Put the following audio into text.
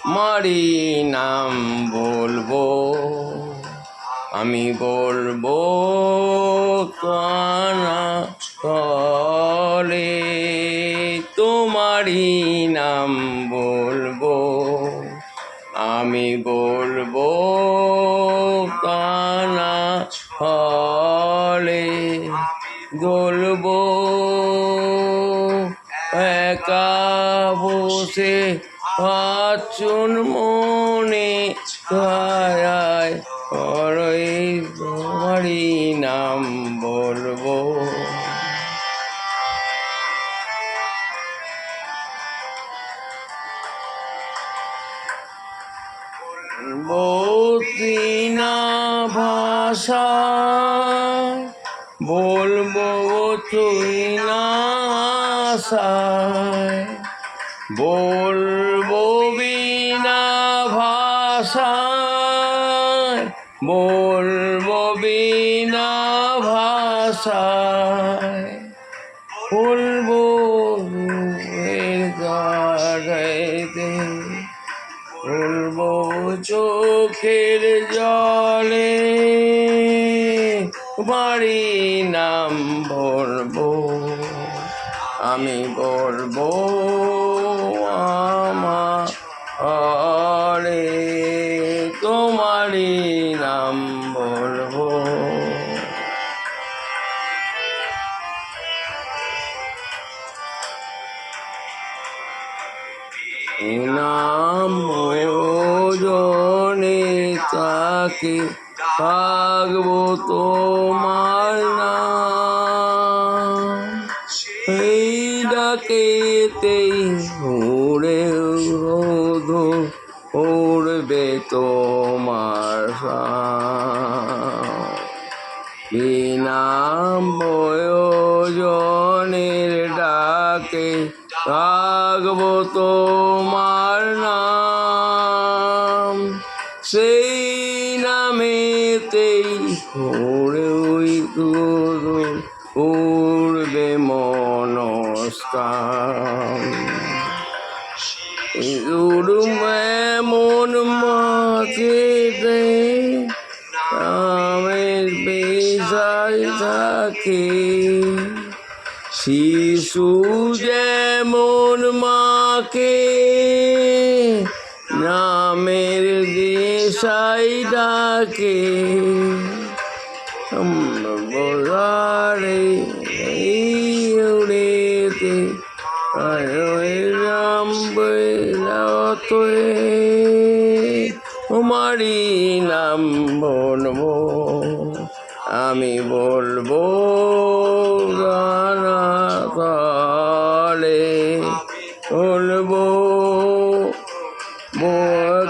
মারি নাম বলবো, আমি বলবো কানা তলে, তোমারি নাম বলবো, আমি বলবো কানা হলে, দোলবো একা বসে আচুন মনে, ছায়ায় করই তোমারি নাম বলবো। বলতিনা ভাষা বলবো তুই না আশায়, বলবো বিনা ভাষায়, বলবো বিনা ভাষায়, বলবো গাড়াইতে, বলবো চোখের জলে, তোমারি নাম বলবো, আমি বলবো আমার হলে, তোমারি নাম বলবো। নাম প্রয়োজনে তাকে থাকবো তোমার নাম, এই ডাকেতেই উড়ে উড়বে তোমার বিনাম প্রয়োজনের ডাকে থাকবো তোমার নাম, সেই নামেতেই উড়ে উড়বে মনস্কাম, উড়বে মন মাকে নামের পেশায় থাকে, শিশু যেমন মাকে নামের দেশাই ডাকে, বোঝারে এই উড়েতে রাম বলতে, তোমারি নাম বলবো, আমি বলবো গানা তালে, বলবো বলবো